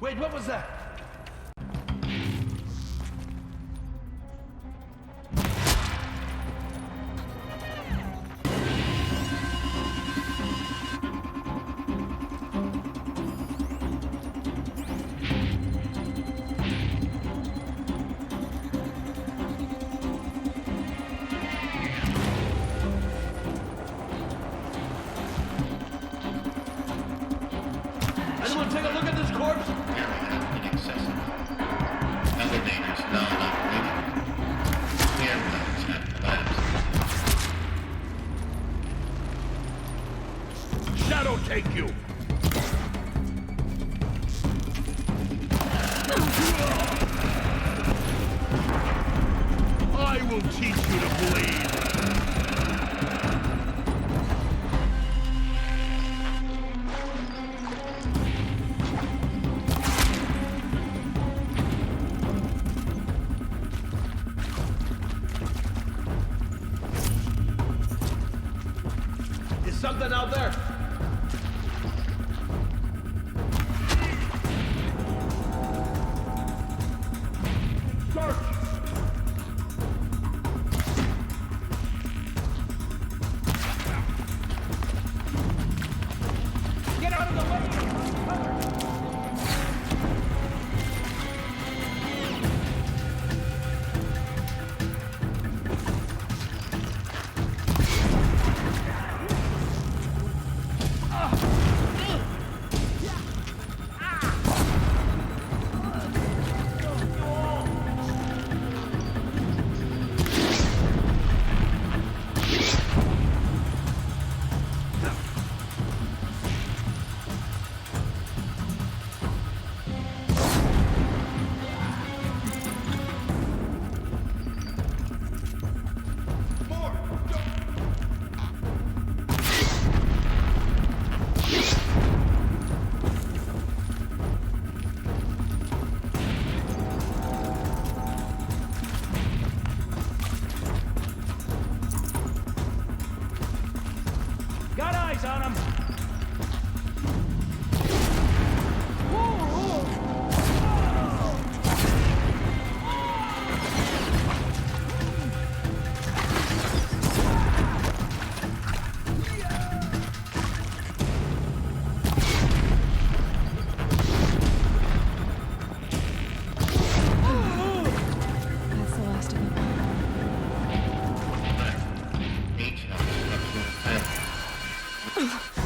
Wait, what was that? Anyone take a look at this corpse? Area inaccessible. Elevators non-operating. Stairwells have collapsed. Shadow take you! I will teach you to bleed! Is something out there? Search! Get out of the way! Got eyes on him! That's the last of them. Ancient structural failure.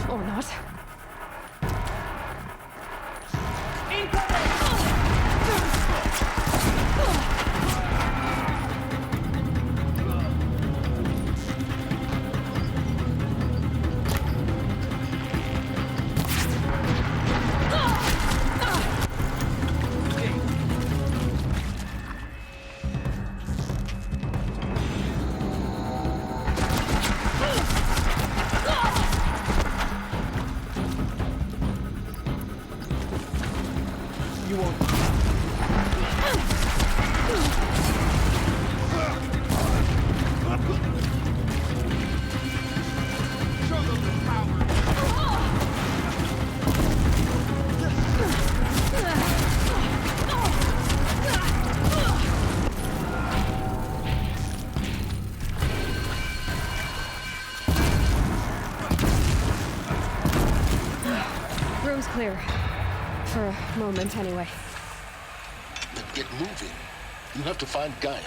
Or not. You won't. Show them the power! Room's clear. For a moment, anyway. Then get moving. You have to find Gaia.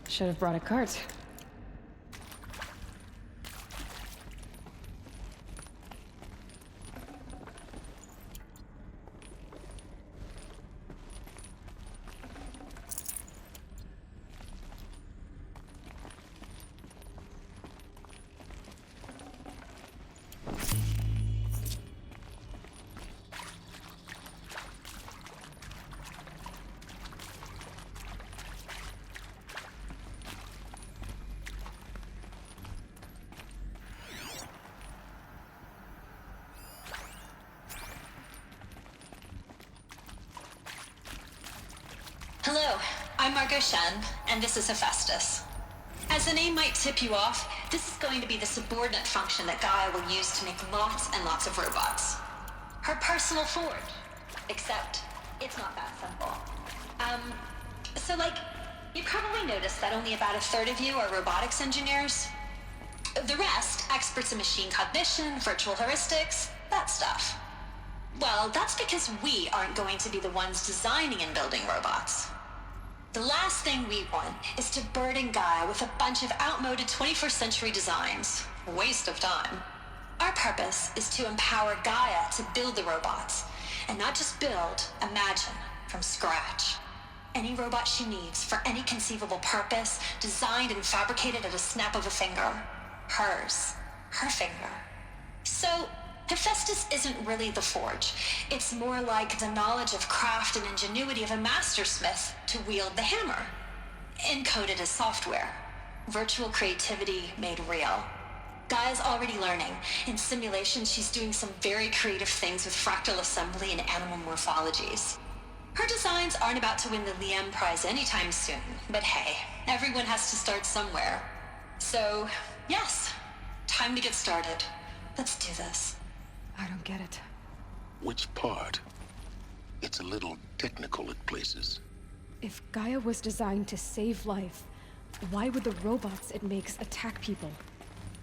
Should have brought a cart. I'm Margot Shen, and this is Hephaestus. As the name might tip you off, this is going to be the subordinate function that Gaia will use to make lots and lots of robots. Her personal forge. Except, it's not that simple. You probably noticed that only about a third of you are robotics engineers. The rest, experts in machine cognition, virtual heuristics, that stuff. Well, that's because we aren't going to be the ones designing and building robots. The last thing we want is to burden Gaia with a bunch of outmoded 21st century designs. Waste of time. Our purpose is to empower Gaia to build the robots, and not just build, imagine, from scratch. Any robot she needs for any conceivable purpose, designed and fabricated at a snap of a finger. Hers. Her finger. So, Hephaestus isn't really the forge. It's more like the knowledge of craft and ingenuity of a mastersmith to wield the hammer. Encoded as software. Virtual creativity made real. Gaia's already learning. In simulation, she's doing some very creative things with fractal assembly and animal morphologies. Her designs aren't about to win the Liam Prize anytime soon, but hey, everyone has to start somewhere. So, yes, time to get started. Let's do this. I don't get it. Which part? It's a little technical at places. If Gaia was designed to save life, why would the robots it makes attack people?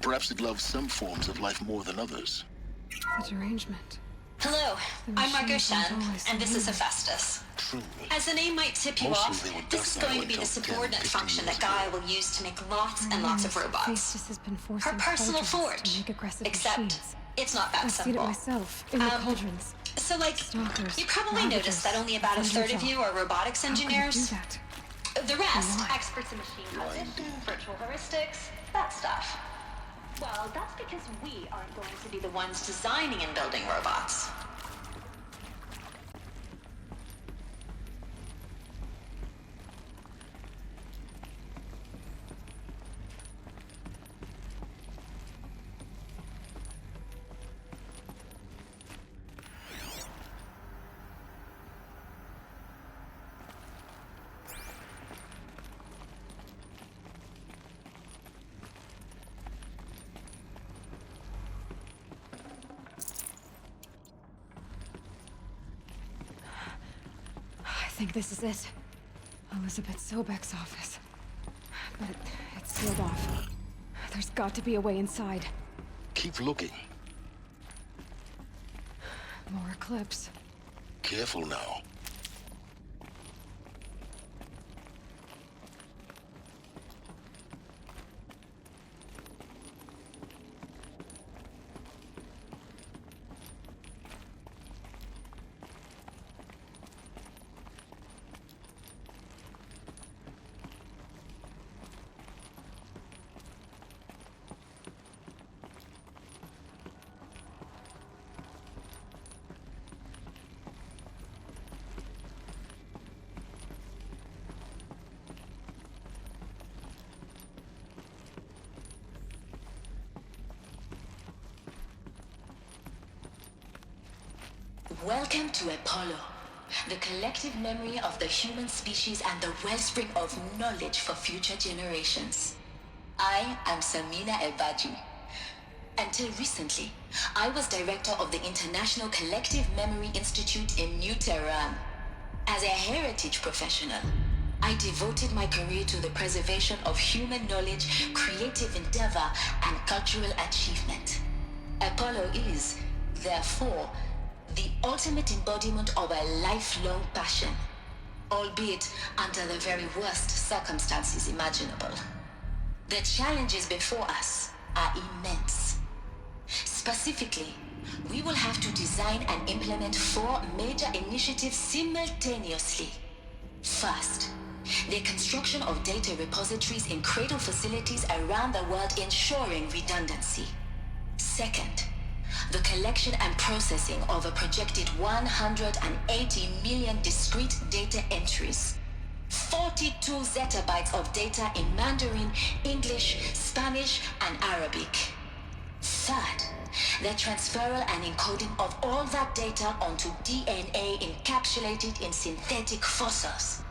Perhaps it loves some forms of life more than others. The derangement. Hello, The I'm Margot machines Shen, aren't always and this is human. Hephaestus. True. As the name might tip you Mostly off, they were this is docile going to be the until 10, subordinate 15 function years that Gaia ago. will use to make lots and lots of robots. Hephaestus has been forcing Her personal cauldrons forge. to make aggressive Except, machines. it's not that I've seen it simple. myself, in the cauldrons. Stalkers, You probably ravagers, noticed that only about a third of Thunderjaw. you are robotics How could it engineers. do that? The rest, Why? experts in machine cognition, virtual heuristics, that stuff. Well, that's because we aren't going to be the ones designing and building robots. I think this is it. Elizabeth Sobek's office. But it's sealed off. There's got to be a way inside. Keep looking. More clips. Careful now. Welcome to Apollo, the collective memory of the human species and the wellspring of knowledge for future generations. I am Samina Ebaji. Until recently, I was director of the International Collective Memory Institute in New Tehran. As a heritage professional, I devoted my career to the preservation of human knowledge, creative endeavor, and cultural achievement. Apollo is, therefore, the ultimate embodiment of a lifelong passion, albeit under the very worst circumstances imaginable. The challenges before us are immense. Specifically, we will have to design and implement 4 major initiatives simultaneously. First, the construction of data repositories in cradle facilities around the world ensuring redundancy. Second, the collection and processing of a projected 180 million discrete data entries. 42 zettabytes of data in Mandarin, English, Spanish, and Arabic. Third, the transferal and encoding of all that data onto DNA encapsulated in synthetic fossils.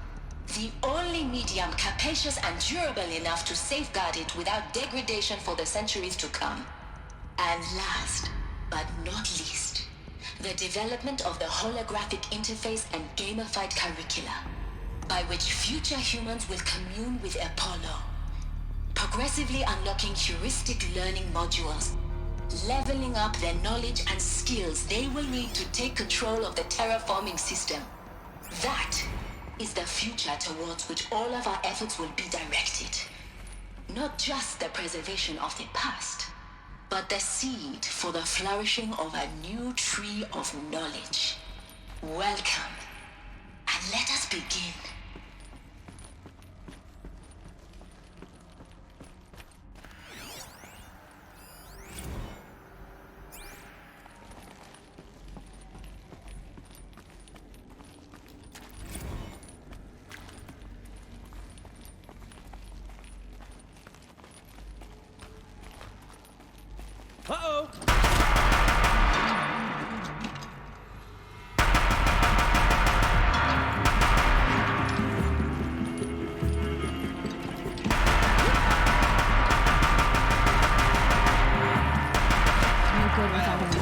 The only medium capacious and durable enough to safeguard it without degradation for the centuries to come. And last, but not least, the development of the holographic interface and gamified curricula, by which future humans will commune with Apollo, progressively unlocking heuristic learning modules, leveling up their knowledge and skills they will need to take control of the terraforming system. That is the future towards which all of our efforts will be directed. Not just the preservation of the past, but the seed for the flourishing of a new tree of knowledge. Welcome, and let us begin. Uh-oh! No good without him.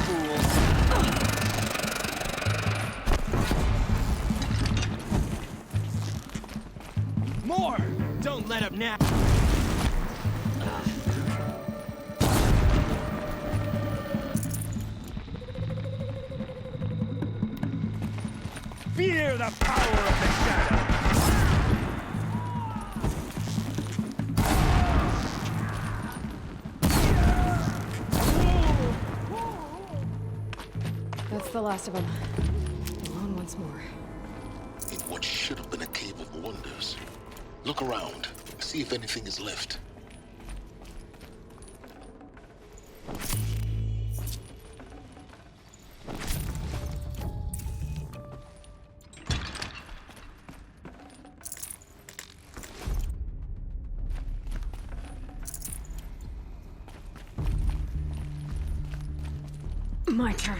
More! Don't let up now! Fear the power of the shadow! That's the last of them. On once more. In what should have been a cave of wonders. Look around. See if anything is left. My turn.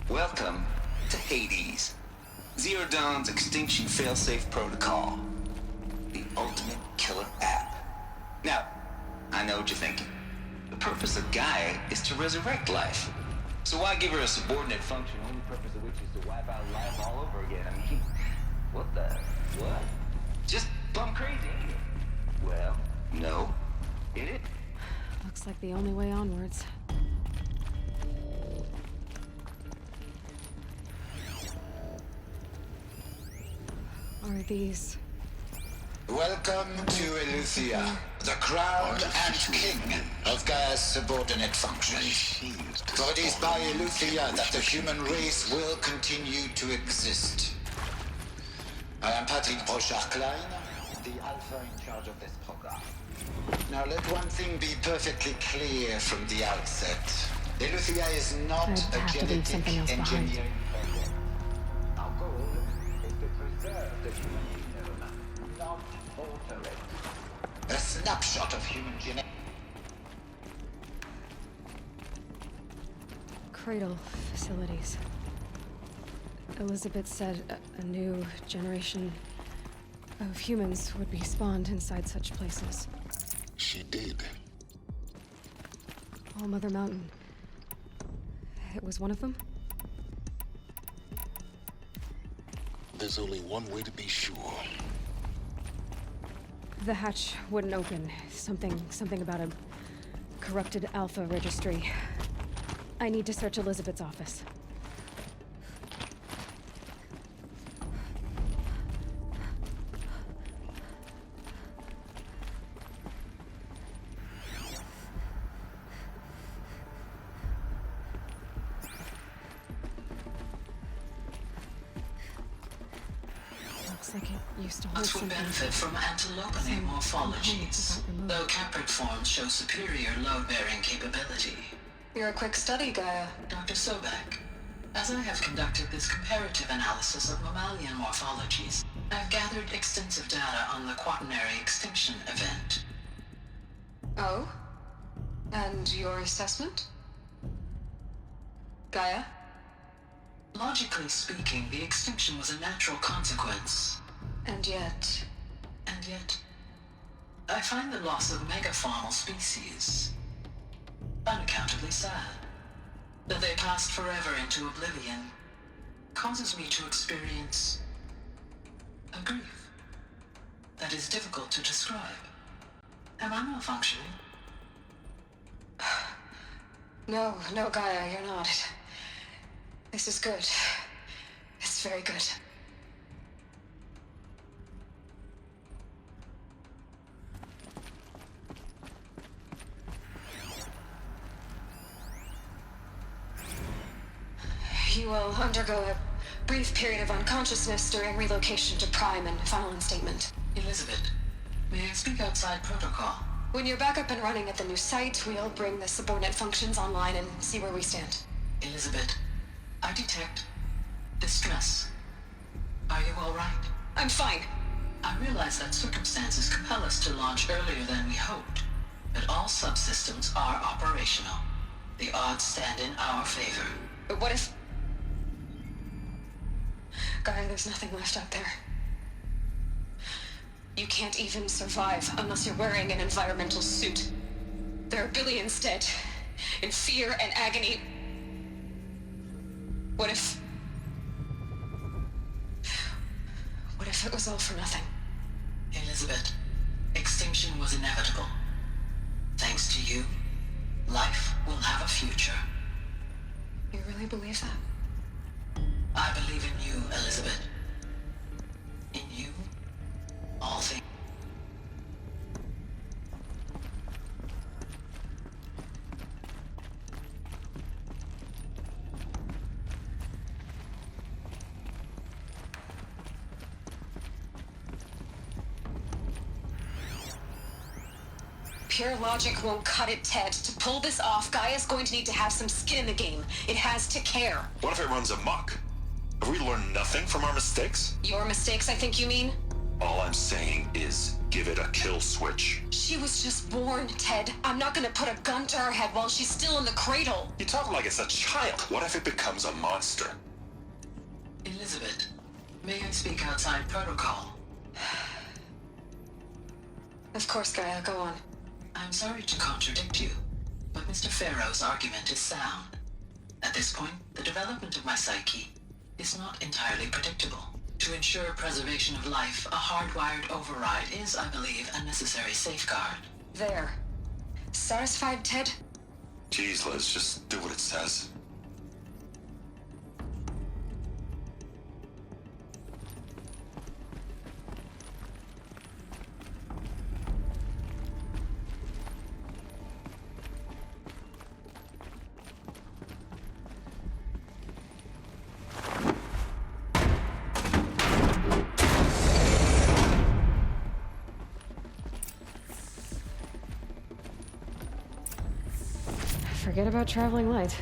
Welcome to Hades, Zero Dawn's extinction failsafe protocol, the ultimate killer app. Now, I know what you're thinking. The purpose of Gaia is to resurrect life. So why give her a subordinate function, only purpose of which is to wipe out life all over again? I mean, what the? What? Just plumb crazy, ain't it? Well, no, it is. Looks like the only way onwards. Are these... Welcome to Eleuthia, the crown and king of Gaia's subordinate functions. For it is by Eleuthia that the human race will continue to exist. I am Patrick Brochard-Klein, the Alpha in charge of this program. Now let one thing be perfectly clear from the outset. Eleuthia is not I'd a have to leave something genetic else behind. engineering project. Our goal is to preserve the human genome, not alter it. A snapshot of human genetics. Cradle facilities. Elizabeth said a new generation of humans would be spawned inside such places. She did. All Mother Mountain. It was one of them? There's only one way to be sure. The hatch wouldn't open. Something about a corrupted Alpha registry. I need to search Elizabeth's office. Looks like it used to hold Bugs would something. benefit from antilopinae morphologies, though caprid forms show superior load-bearing capability. You're a quick study, Gaia. Dr. Sobek, as I have conducted this comparative analysis of mammalian morphologies, I've gathered extensive data on the quaternary extinction event. Oh? And your assessment? Gaia? Logically speaking, the extinction was a natural consequence. And yet... And yet, I find the loss of megafaunal species unaccountably sad. That they passed forever into oblivion causes me to experience a grief that is difficult to describe. Am I malfunctioning? No, Gaia, you're not. This is good. It's very good. You will undergo a brief period of unconsciousness during relocation to Prime and final instatement. Elizabeth, may I speak outside protocol? When you're back up and running at the new site, we'll bring the subordinate functions online and see where we stand. Elizabeth, I detect distress. Are you all right? I'm fine. I realize that circumstances compel us to launch earlier than we hoped, but all subsystems are operational. The odds stand in our favor. But what if... Gaia, there's nothing left out there. You can't even survive unless you're wearing an environmental suit. There are billions dead, in fear and agony. What if it was all for nothing? Elizabeth, extinction was inevitable. Thanks to you, life will have a future. You really believe that? I believe in you, Elizabeth. In you, all things. Pure logic won't cut it, Ted. To pull this off, Gaia's going to need to have some skin in the game. It has to care. What if it runs amok? Have we learned nothing from our mistakes? Your mistakes, I think you mean? All I'm saying is give it a kill switch. She was just born, Ted. I'm not gonna put a gun to her head while she's still in the cradle. You talk like it's a child. What if it becomes a monster? Elizabeth, may I speak outside protocol? Of course, Gaia, go on. I'm sorry to contradict you, but Mr. Farrow's argument is sound. At this point, the development of my psyche is not entirely predictable. To ensure preservation of life, a hardwired override is, I believe, a necessary safeguard. There. Satisfied, Ted? Jeez, Liz, just do what it says. Forget about traveling light.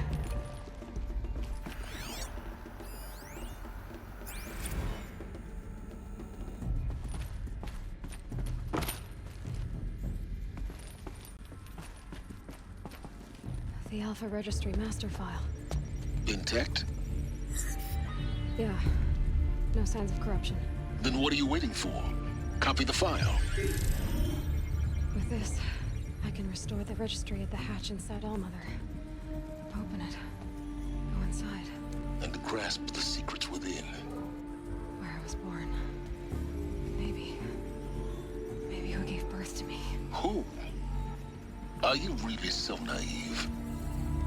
The Alpha Registry master file. Intact? Yeah. No signs of corruption. Then what are you waiting for? Copy the file. With this, I can restore the registry at the hatch inside Allmother. Open it. Go inside. And grasp the secrets within. Where I was born. Maybe who gave birth to me. Who? Are you really so naive?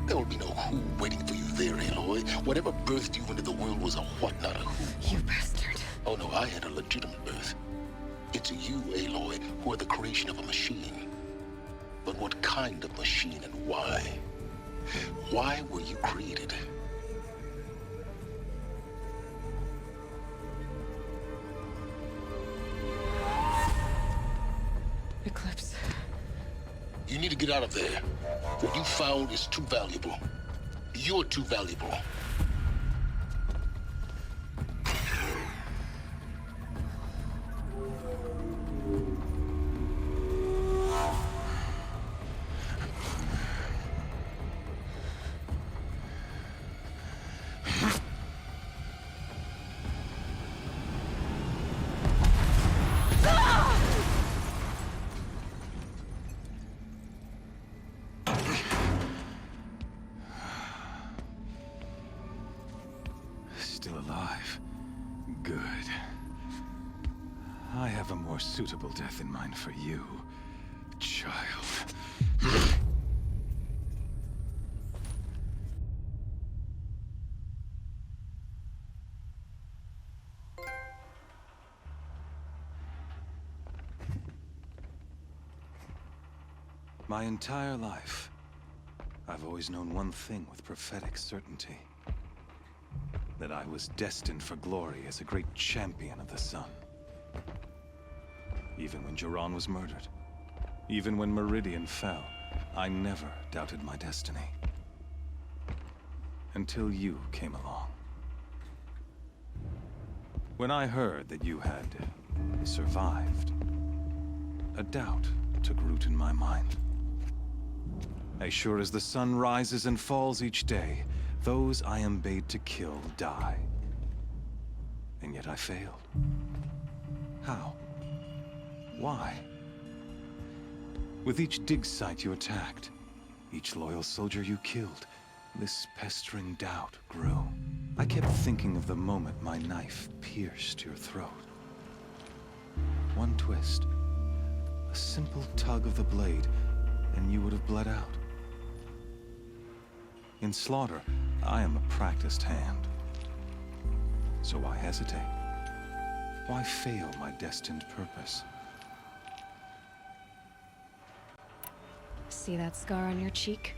There will be no who waiting for you there, Aloy. Whatever birthed you into the world was a what, not a who. You bastard. Oh no, I had a legitimate birth. It's you, Aloy, who are the creation of a machine. But what kind of machine and why? Why were you created? Eclipse. You need to get out of there. What you found is too valuable. You're too valuable. Still alive. Good. I have a more suitable death in mind for you, child. My entire life, I've always known one thing with prophetic certainty. That I was destined for glory as a great champion of the sun. Even when Jiran was murdered, even when Meridian fell, I never doubted my destiny. Until you came along. When I heard that you had survived, a doubt took root in my mind. As sure as the sun rises and falls each day, those I am bade to kill die. And yet I failed. How? Why? With each dig site you attacked, each loyal soldier you killed, this pestering doubt grew. I kept thinking of the moment my knife pierced your throat. One twist, a simple tug of the blade, and you would have bled out. In slaughter, I am a practiced hand. So why hesitate? Why fail my destined purpose? See that scar on your cheek?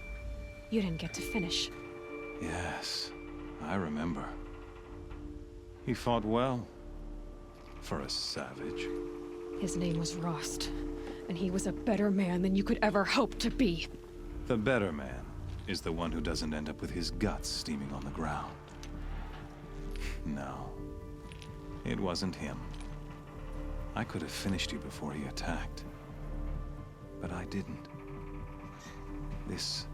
You didn't get to finish. Yes, I remember. He fought well. For a savage. His name was Rost, and he was a better man than you could ever hope to be. The better man is the one who doesn't end up with his guts steaming on the ground. No, it wasn't him. I could have finished you before he attacked. But I didn't. This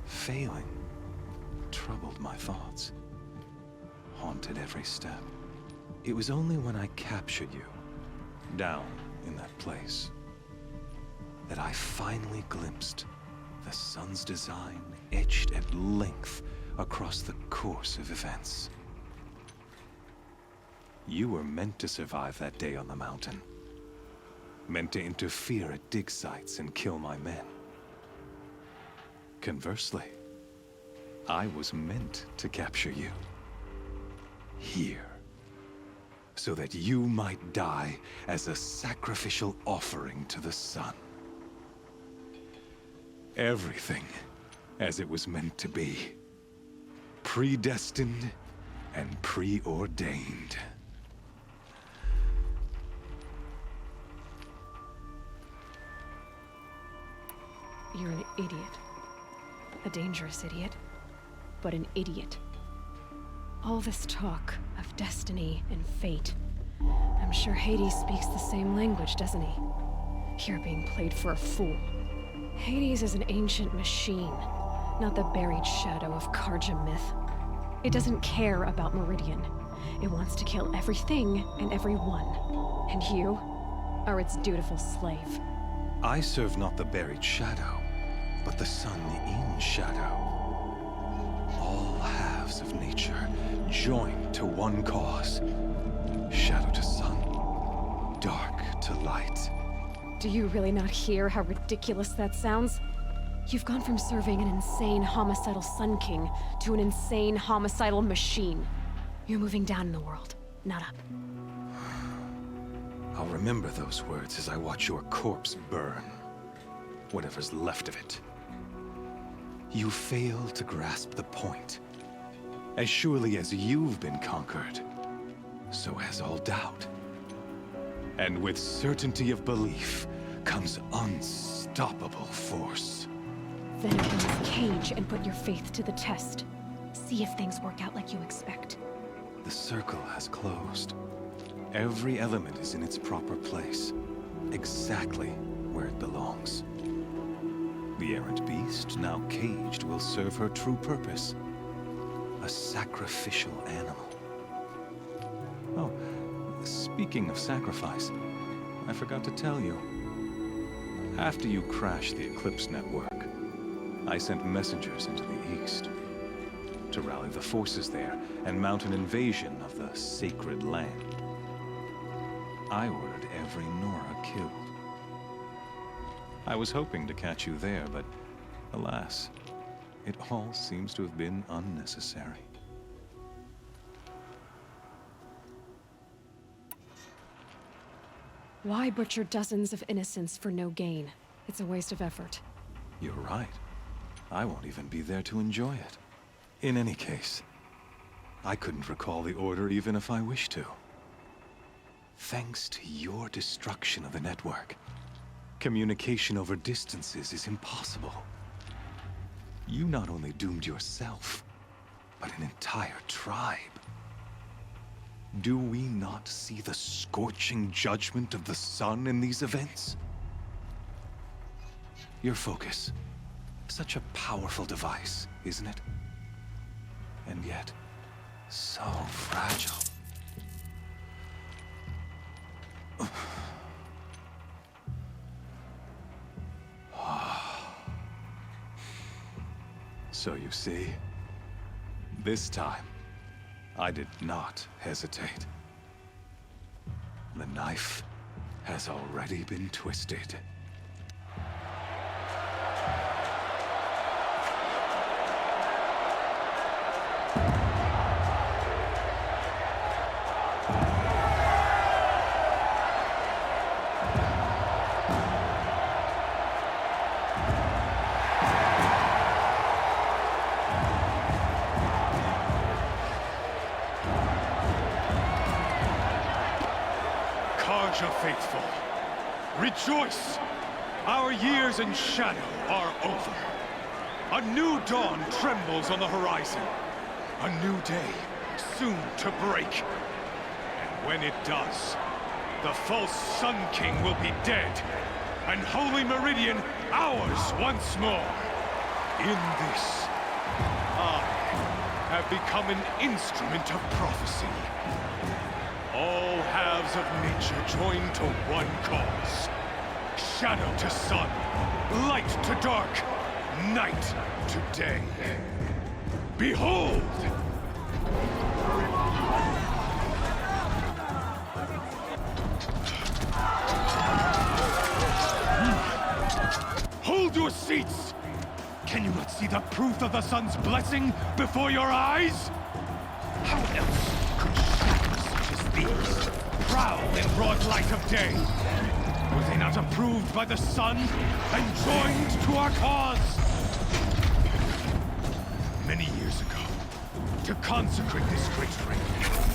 failing troubled my thoughts, haunted every step. It was only when I captured you, down in that place, that I finally glimpsed the sun's design etched at length across the course of events. You were meant to survive that day on the mountain. Meant to interfere at dig sites and kill my men. Conversely, I was meant to capture you. Here. So that you might die as a sacrificial offering to the sun. Everything as it was meant to be. Predestined and preordained. You're an idiot. a dangerous idiot, but an idiot. All this talk of destiny and fate. I'm sure Hades speaks the same language, doesn't he? You're being played for a fool. Hades is an ancient machine, not the buried shadow of Karja myth. It doesn't care about Meridian. It wants to kill everything and everyone. And you are its dutiful slave. I serve not the buried shadow, but the sun in shadow. All halves of nature joined to one cause. Shadow to sun, dark to light. Do you really not hear how ridiculous that sounds? You've gone from serving an insane homicidal Sun King to an insane homicidal machine. You're moving down in the world, not up. I'll remember those words as I watch your corpse burn. Whatever's left of it. You fail to grasp the point. As surely as you've been conquered, so has all doubt. And with certainty of belief comes unstoppable force. Then open this cage and put your faith to the test. See if things work out like you expect. The circle has closed. Every element is in its proper place, exactly where it belongs. The errant beast, now caged, will serve her true purpose. A sacrificial animal. Oh, speaking of sacrifice, I forgot to tell you. After you crashed the Eclipse network, I sent messengers into the east to rally the forces there and mount an invasion of the sacred land. I ordered every Nora killed. I was hoping to catch you there, but alas, it all seems to have been unnecessary. Why butcher dozens of innocents for no gain? It's a waste of effort. You're right. I won't even be there to enjoy it. In any case, I couldn't recall the order even if I wished to. Thanks to your destruction of the network, communication over distances is impossible. You not only doomed yourself, but an entire tribe. Do we not see the scorching judgment of the sun in these events? Your focus. Such a powerful device, isn't it? And yet, so fragile. So you see, this time, I did not hesitate. The knife has already been twisted. Faithful, rejoice! Our years in shadow are over. A new dawn trembles on the horizon. A new day, soon to break. And when it does, the false Sun King will be dead, and Holy Meridian ours once more. In this, I have become an instrument of prophecy. All halves of nature joined to one cause. Shadow to sun, light to dark, night to day. Behold! Hold your seats! Can you not see the proof of the sun's blessing before your eyes? How else could shadows such as these prowl in broad light of day? Were they not approved by the sun and joined to our cause? Many years ago, to consecrate this great ring,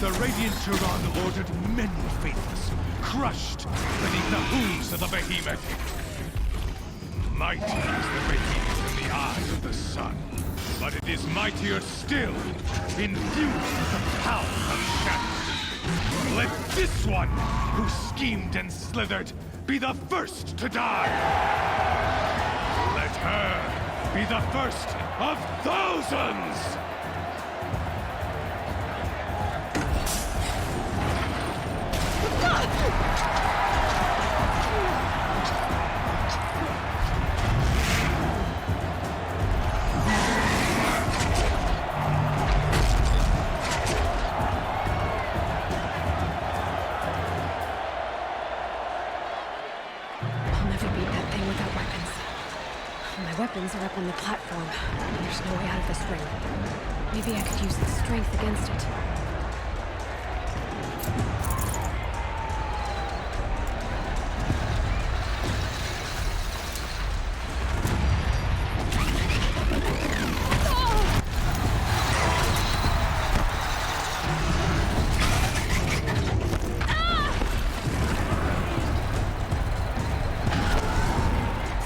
the Radiant Turan ordered many faithless, crushed beneath the hooves of the behemoth. Mighty is the behemoth in the eye rise of the sun, but it is mightier still, infused with the power of shadow. Let this one, who schemed and slithered, be the first to die. Let her be the first of thousands! Weapons are up on the platform. There's no way out of this ring. Maybe I could use its strength against it.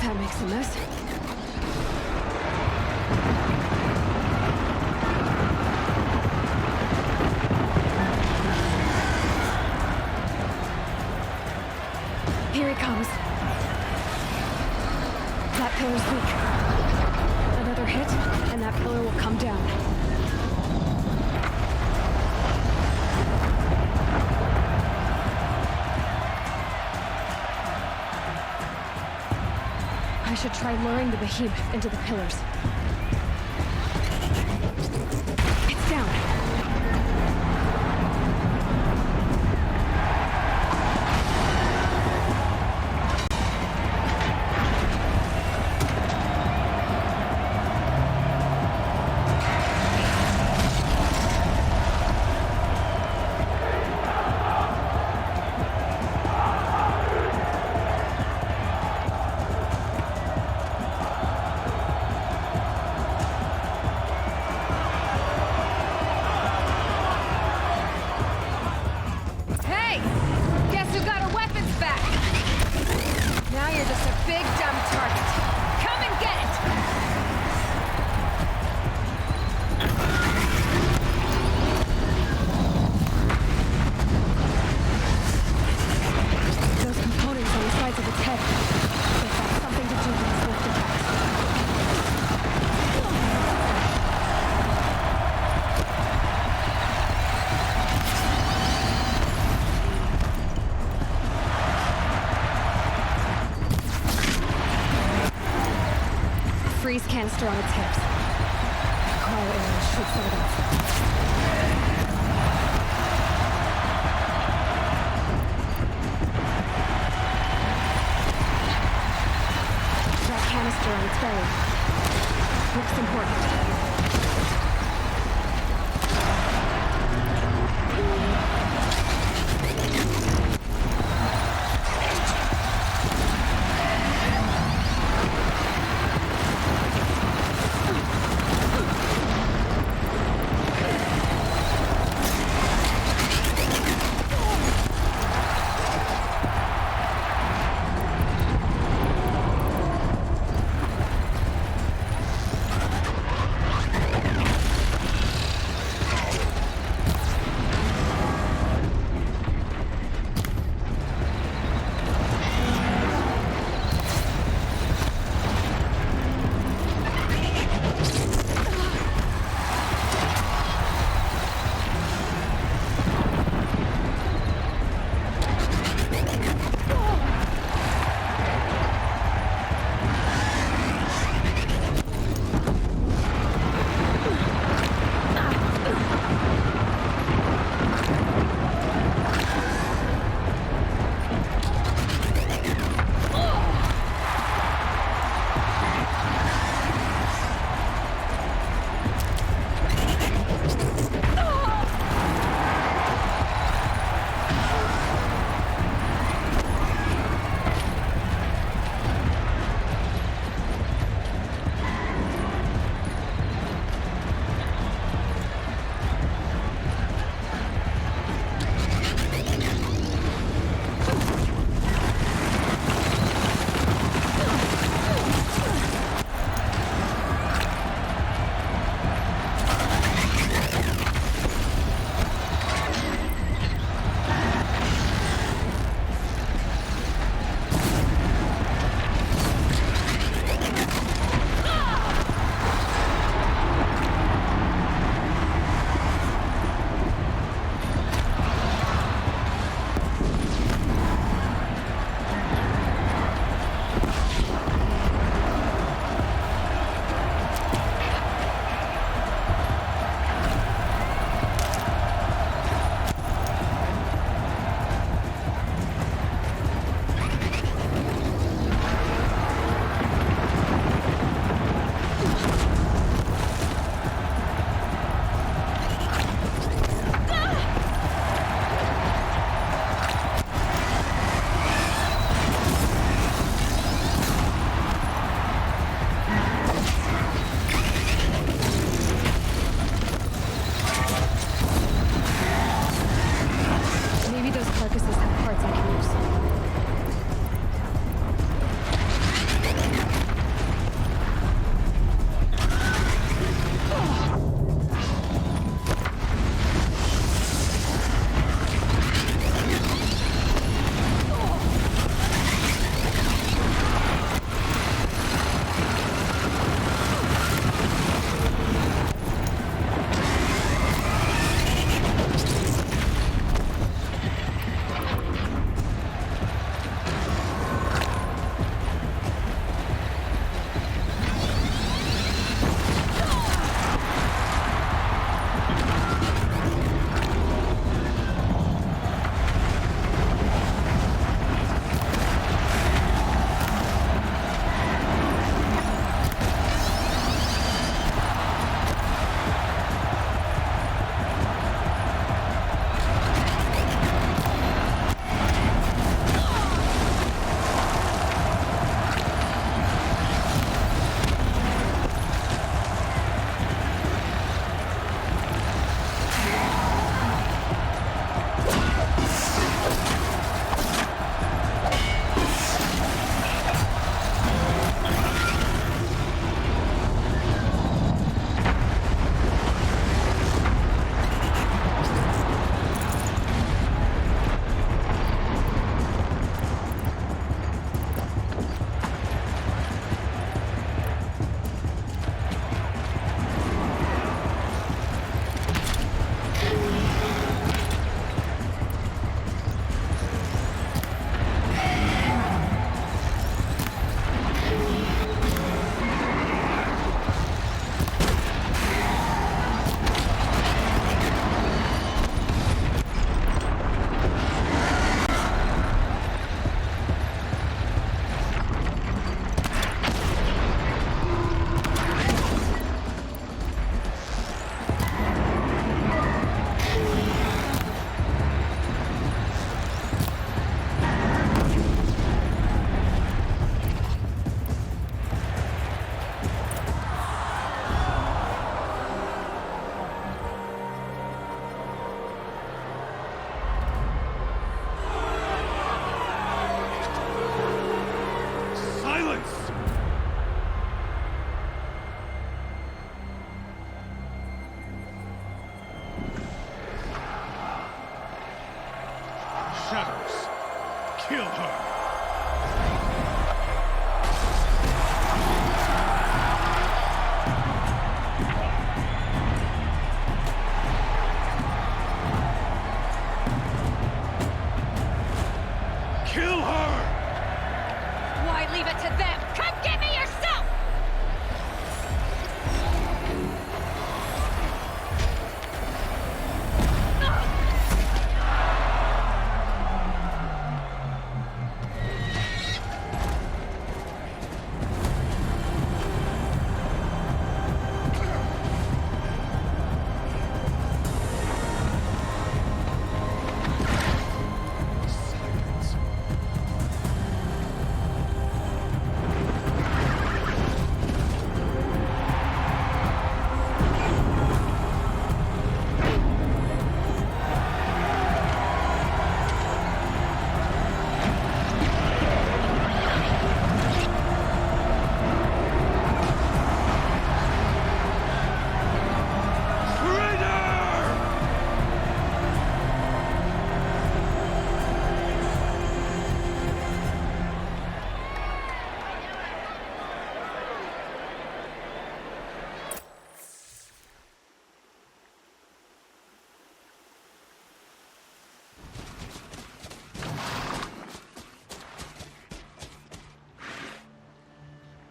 That makes a mess. Here he comes. That pillar's weak. Another hit, and that pillar will come down. I should try luring the behemoth into the pillars. It's down. Freeze canister on its hips. Cryo arrows should set it off. That canister on its belly. Looks important.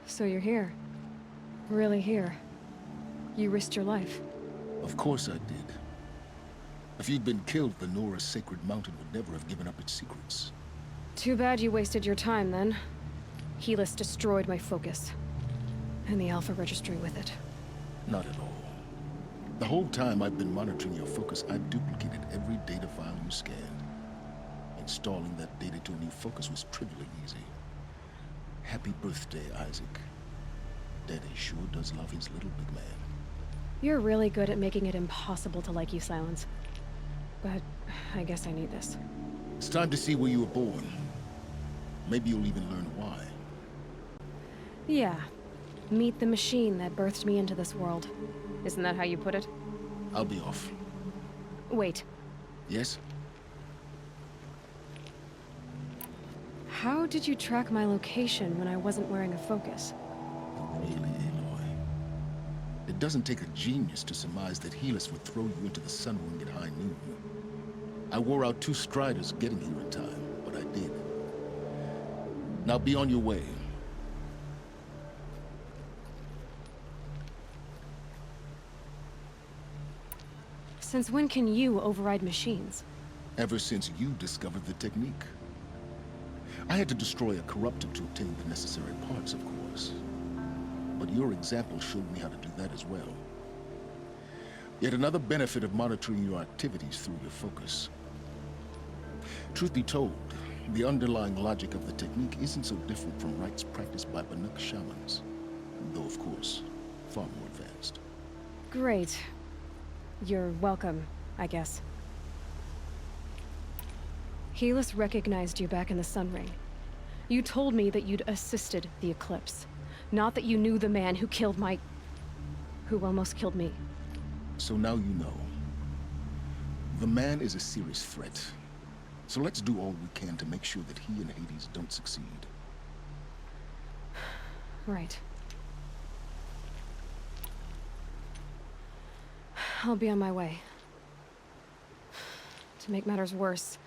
So you're here. Really here. You risked your life. Of course I did. If you'd been killed, the Nora's sacred mountain would never have given up its secrets. Too bad you wasted your time, then. Helis destroyed my focus. And the Alpha Registry with it. Not at all. The whole time I've been monitoring your focus, I've duplicated every data file you scanned. Installing that data to a new focus was trivially easy. Happy birthday, Isaac. Daddy sure does love his little big man. You're really good at making it impossible to like you, Silence. But I guess I need this. It's time to see where you were born. Maybe you'll even learn why. Yeah. Meet the machine that birthed me into this world. Isn't that how you put it? I'll be off. Wait. Yes? How did you track my location when I wasn't wearing a focus? Really, Aloy? It doesn't take a genius to surmise that Helis would throw you into the sun ring at high noon. I wore out 2 striders getting here in time, but I did. Now be on your way. Since when can you override machines? Ever since you discovered the technique. I had to destroy a corruptor to obtain the necessary parts, of course. But your example showed me how to do that as well. Yet another benefit of monitoring your activities through your focus. Truth be told, the underlying logic of the technique isn't so different from rites practiced by Banuk shamans, though of course, far more advanced. Great. You're welcome, I guess. Helis recognized you back in the Sun Ring. You told me that you'd assisted the Eclipse. Not that you knew the man who killed who almost killed me. So now you know. The man is a serious threat. So let's do all we can to make sure that he and Hades don't succeed. Right. I'll be on my way. To make matters worse,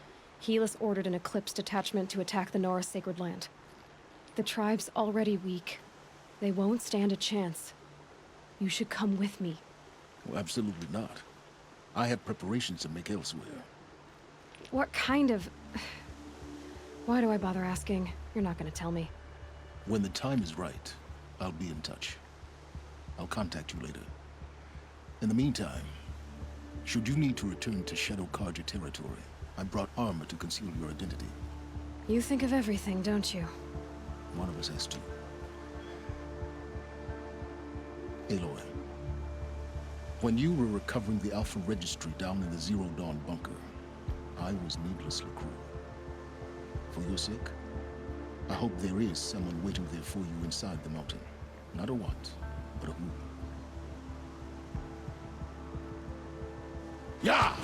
Helis ordered an Eclipse detachment to attack the Nora Sacred Land. The tribe's already weak. They won't stand a chance. You should come with me. Well, absolutely not. I have preparations to make elsewhere. What kind of... Why do I bother asking? You're not gonna tell me. When the time is right, I'll be in touch. I'll contact you later. In the meantime, should you need to return to Shadow Karja territory, I brought armor to conceal your identity. You think of everything, don't you? One of us has to. Aloy, when you were recovering the Alpha Registry down in the Zero Dawn bunker, I was needlessly cruel. For your sake, I hope there is someone waiting there for you inside the mountain. Not a what, but a who. Yeah!